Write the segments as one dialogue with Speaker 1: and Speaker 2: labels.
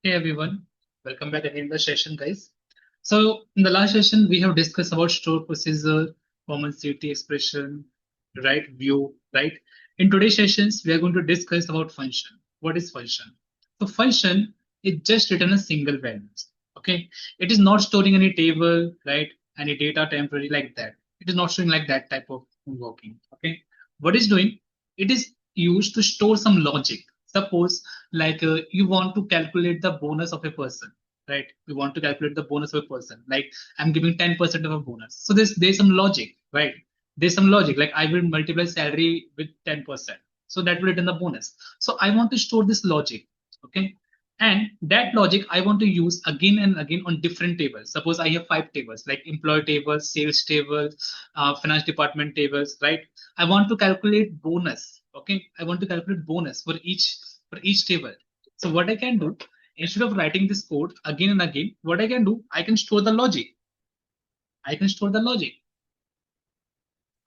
Speaker 1: Hey everyone, welcome back again in the session, guys. So in the last session, we have discussed about store procedure, common safety expression, right? View, right? In today's sessions, we are going to discuss about function. What is function? So function is just written a single values. Okay, it is not storing any table, right? Any data temporary like that. It is not showing like that type of working. Okay, what is doing? It is used to store some logic. Suppose you want to calculate the bonus of a person, right? You want to calculate the bonus of a person, like I'm giving 10% of a bonus. So there's some logic, right? There's some logic, like I will multiply salary with 10%, so that will return the bonus. So I want to store this logic, okay? And that logic I want to use again and again on different tables. Suppose I have 5 tables, like employee tables, sales tables, finance department tables, right? I want to calculate bonus. Okay, I want to calculate bonus for each table. So what I can do, instead of writing this code again and again, what I can do, I can store the logic. I can store the logic.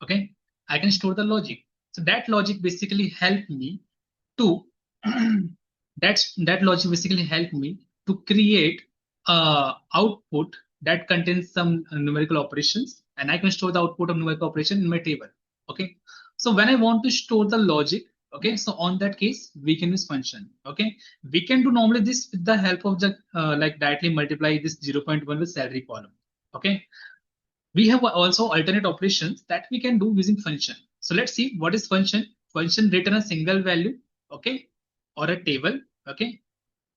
Speaker 1: Okay, I can store the logic. So that logic basically helped me to that logic basically helped me to create output that contains some numerical operations, and I can store the output of numerical operation in my table. Okay, so when I want to store the logic, okay, so on that case we can use function. Okay, we can do normally this with the help of the like directly multiply this 0.1 with salary column. Okay, we have also alternate operations that we can do using function. So let's see what is function. Function return a single value, okay, or a table, okay.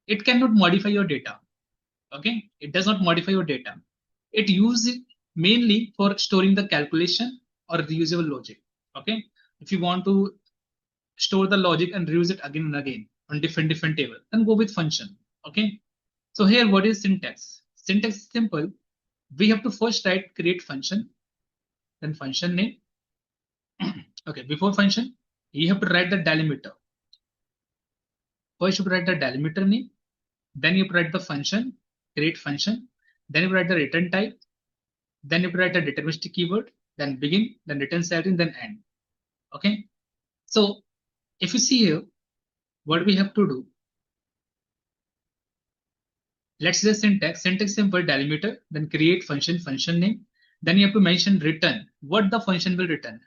Speaker 1: It cannot modify your data, okay. It does not modify your data. It uses it mainly for storing the calculation or reusable logic, okay. If you want to store the logic and reuse it again and again on different table, then go with function, okay. So here, what is syntax? Syntax is simple. We have to first write create function, then function name. Okay, before function, you have to write the delimiter. First, you write the delimiter name, then you write the function, create function, then you write the return type, then you write the deterministic keyword, then begin, then return salary, then end. Okay, so if you see here, what we have to do, let's say syntax simple delimiter, then create function, function name, then you have to mention return, what the function will return.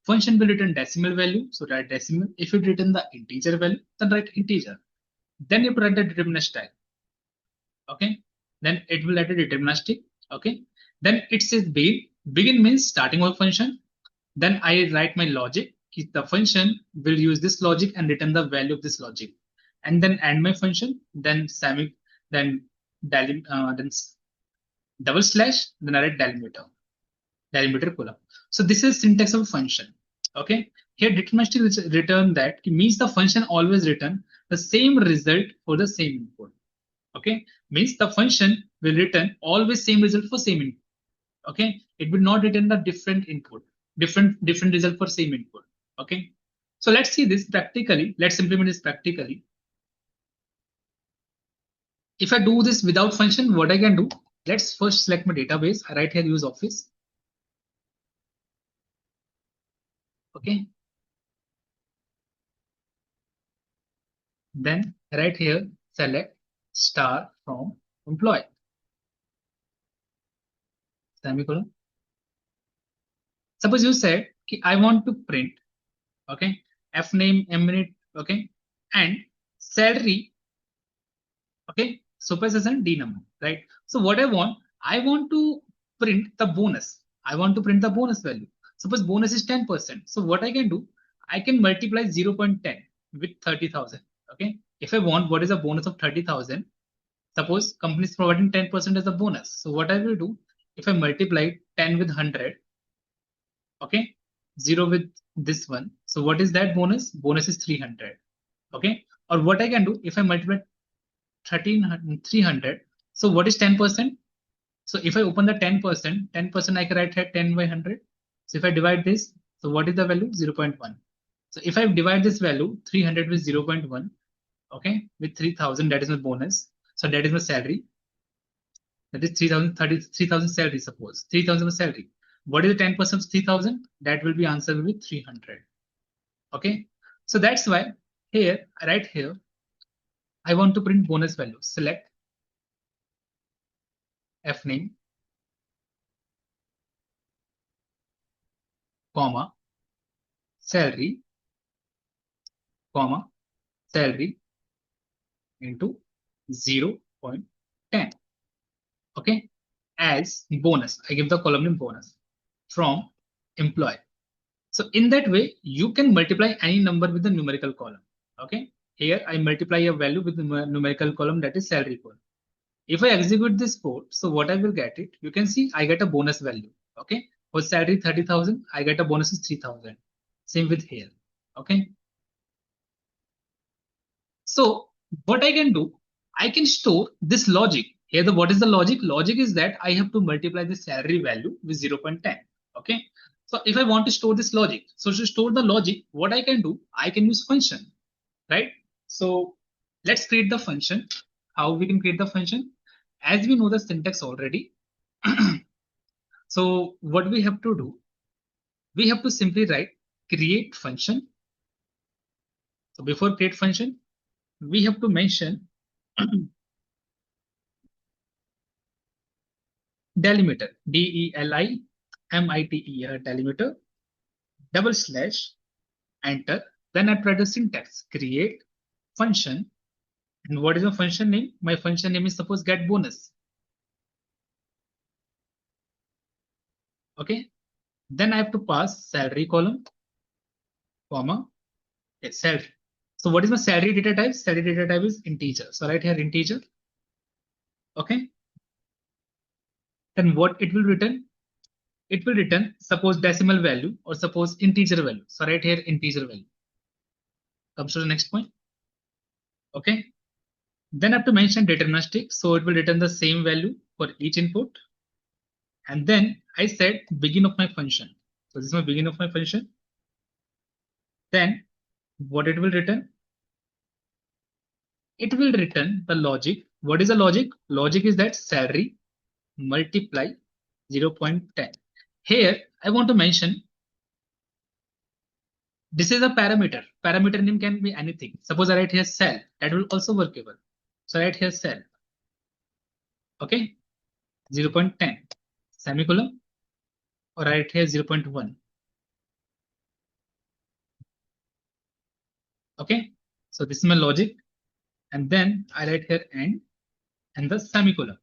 Speaker 1: Function will return decimal value, so write decimal. If it return the integer value, then write integer. Then you write the deterministic type. Okay, then it will write a deterministic. Okay, then it says begin means starting of function. Then I write my logic. The function will use this logic and return the value of this logic, and then end my function, then then then double slash, then I write delimiter column. So this is syntax of function. Okay, here deterministic return that means the function always return the same result for the same input. Okay, means the function will return always same result for same input. Okay, it will not return the different input, different result for same input. Okay, so let's see this practically. Let's implement this practically. If I do this without function, what I can do, let's first select my database. I write here use office. Okay, then right here select star from employee, semicolon. Suppose you said I want to print, okay, f name, m minute, okay, and salary, okay, supersession and d number, right? So what I want to print the bonus. I want to print the bonus value. Suppose bonus is 10%. So what I can do, I can multiply 0.10 with 30,000. Okay, if I want what is a bonus of 30,000, suppose company is providing 10% as a bonus. So what I will do, if I multiply 10 with 100, okay, 0 with this one. So what is that bonus? Bonus is 300. Okay, or what I can do, if I multiply 300, so what is 10%? So if I open the 10%, 10% I can write here 10 by 100. So if I divide this, so what is the value? 0.1. So if I divide this value 300 with 0.1, okay, with 3,000, that is my bonus. So that is my salary. That is 3,000 salary. Suppose 3,000 salary. What is the 10% of 3,000? That will be answered with 300. Okay, so that's why here, right here, I want to print bonus value. Select fname, comma, salary, comma, salary into 0.10. Okay. As bonus, I give the column name bonus from employee. So in that way, you can multiply any number with the numerical column. Okay. Here I multiply a value with the numerical column, that is salary column. If I execute this code, so what I will get it, you can see I get a bonus value. Okay. For salary 30,000, I get a bonus is 3,000. Same with here. Okay. So what I can do, I can store this logic. Here, what is the logic? Logic is that I have to multiply the salary value with 0.10. Okay. So if I want to store this logic, so to store the logic, what I can do, I can use function, right? So let's create the function. How we can create the function? As we know the syntax already. So what we have to do, we have to simply write create function. So before create function, we have to mention delimiter, delimiter, delimiter, double slash, enter. Then I try the syntax, create function. And what is my function name? My function name is suppose get bonus. Okay. Then I have to pass salary column, comma, okay, salary. So what is my salary data type? Salary data type is integer. So right here integer. Okay. Then what it will return? It will return suppose decimal value or suppose integer value. So right here integer value. Comes to the next point. Okay. Then I have to mention deterministic. So it will return the same value for each input. And then I said begin of my function. So this is my begin of my function. Then what it will return? It will return the logic. What is the logic? Logic is that salary multiply 0.10. Here I want to mention this is a parameter. Parameter name can be anything. Suppose I write here cell, that will also workable. So I write here cell. Okay, 0.10 semicolon, or I write here 0.1. Okay, so this is my logic, and then I write here end and the semicolon.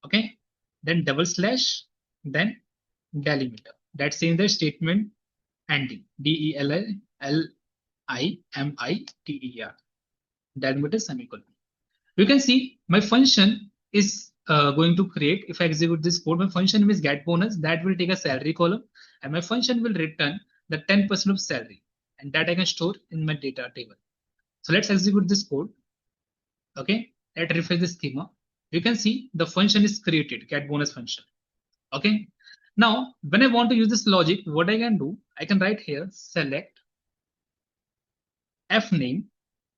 Speaker 1: Okay, then double slash, then delimiter. That's in the statement ending, delimiter, delimiter semicolon. You can see my function is going to create, if I execute this code, my function is get bonus, that will take a salary column, and my function will return the 10% of salary, and that I can store in my data table. So let's execute this code. Okay, let's refresh the schema. You can see the function is created, get bonus function. Okay, now when I want to use this logic, what I can do, I can write here select fname,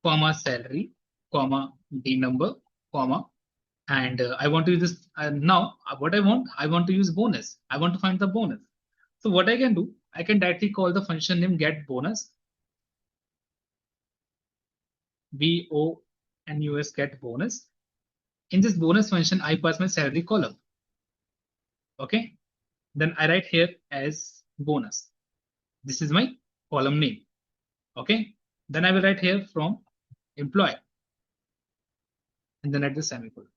Speaker 1: comma salary, comma d number, comma, and I want to use this now. What I want to use bonus. I want to find the bonus. So what I can do, I can directly call the function name get bonus, bonus get bonus. In this bonus function, I pass my salary column. Okay, then I write here as bonus. This is my column name. Okay, then I will write here from employee, and then at the semicolon.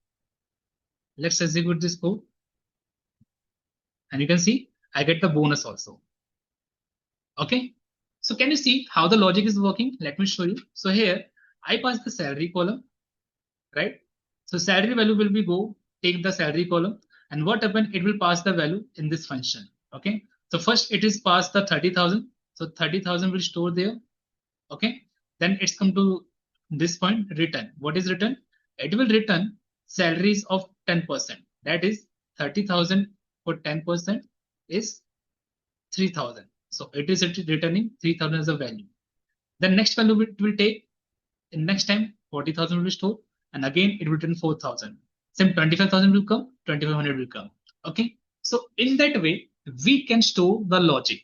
Speaker 1: Let's execute this code. And you can see I get the bonus also. Okay. So can you see how the logic is working? Let me show you. So here I pass the salary column, right? So salary value will be go take the salary column, and what happened? It will pass the value in this function. Okay. So first it is passed the 30,000. So 30,000 will store there. Okay. Then it's come to this point return. What is return? It will return salaries of 10%. That is 30,000 for 10% is 3,000. So it is returning 3,000 as a value. The next value it will take in next time 40,000 will be stored, and again it will return 4,000. Same 25,000 will come, 2,500 will come. Okay. So in that way we can store the logic.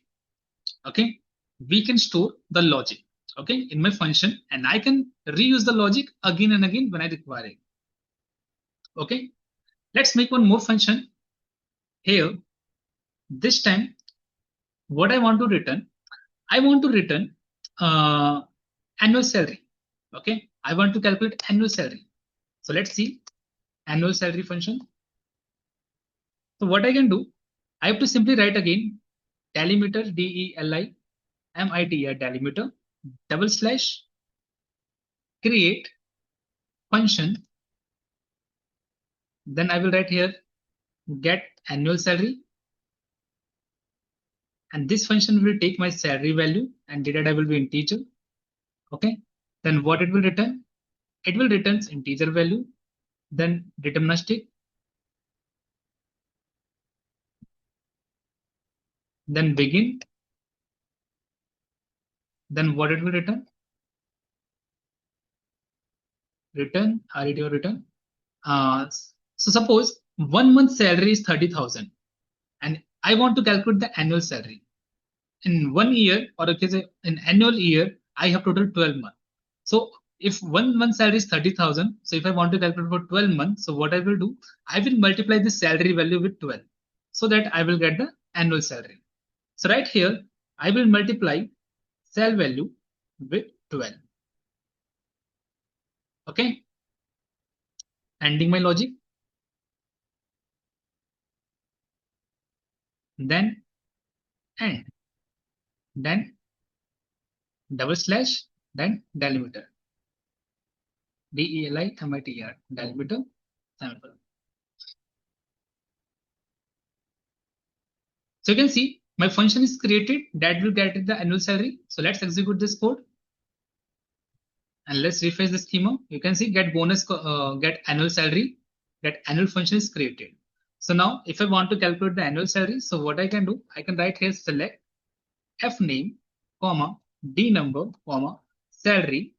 Speaker 1: Okay. We can store the logic. okay, in my function, and I can reuse the logic again and again when I require it. Okay, let's make one more function here. This time, what I want to return, I want to return uh, annual salary. Okay, I want to calculate annual salary. So let's see annual salary function. So what I can do, I have to simply write again delimiter delimiter delimiter double slash create function. Then I will write here get annual salary, and this function will take my salary value and data type will be integer. Okay, then what it will return? It will return integer value, then deterministic, then begin, then what it will return? Return RET or return. So suppose 1 month salary is 30,000 and I want to calculate the annual salary. In 1 year, or okay, say in annual year, I have total 12 months. So if 1 month salary is 30,000, so if I want to calculate for 12 months, so what I will do, I will multiply the salary value with 12 so that I will get the annual salary. So right here, I will multiply sal value with 12. Okay, ending my logic. Then end, then double slash, then delimiter, delimiter, delimiter, sample. So you can see my function is created that will get the annual salary. So let's execute this code and let's refresh the schema. You can see get bonus, get annual salary, that annual function is created. So now if I want to calculate the annual salary, so what I can do, I can write here select f name, comma, d number, comma, salary,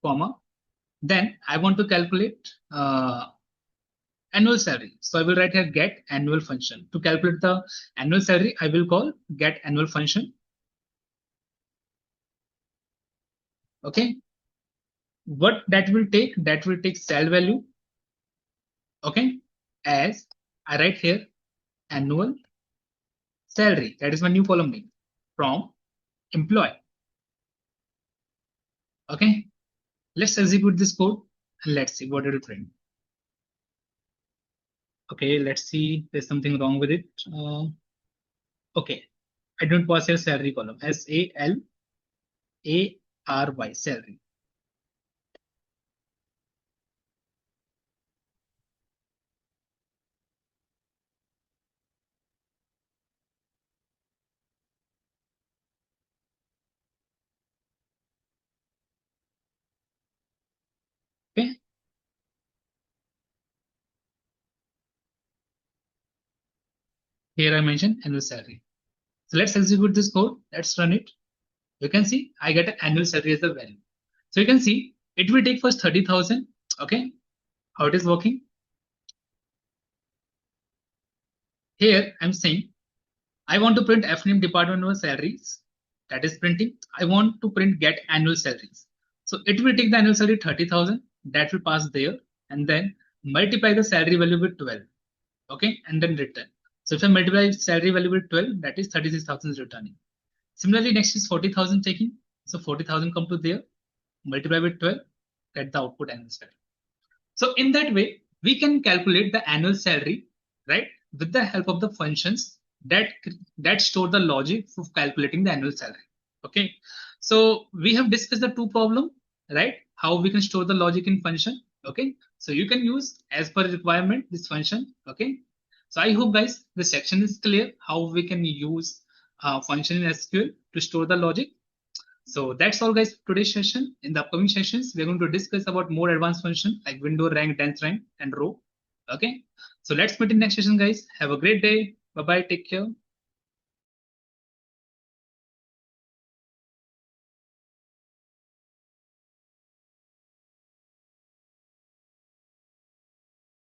Speaker 1: comma, then I want to calculate annual salary. So I will write here get annual function. To calculate the annual salary, I will call get annual function. Okay. What that will take? That will take sal value. Okay. As I write here annual salary. That is my new column name from employee. Okay. Let's execute this code and let's see what it will print. Okay. Let's see. There's something wrong with it. Okay. I don't pass your salary column. SALARY, salary. Okay. Here I mentioned annual salary. So let's execute this code. Let's run it. You can see I get an annual salary as a value. So you can see it will take first 30,000. Okay. How it is working? Here I'm saying I want to print FNAME department number salaries. That is printing. I want to print get annual salaries. So it will take the annual salary 30,000. That will pass there and then multiply the salary value with 12. Okay. And then return. So if I multiply salary value with 12, that is 36,000 is returning. Similarly, next is 40,000 taking. So 40,000 come to there, multiply with 12, get the output annual salary. So in that way, we can calculate the annual salary, right, with the help of the functions that store the logic of calculating the annual salary. Okay. So we have discussed the two problems, right? How we can store the logic in function. Okay. So you can use as per requirement this function. Okay. So I hope guys the section is clear how we can use function in SQL to store the logic. So that's all guys for today's session. In the upcoming sessions, we're going to discuss about more advanced function like window rank, dense rank, and row. Okay. So let's meet in next session, guys. Have a great day. Bye-bye. Take care.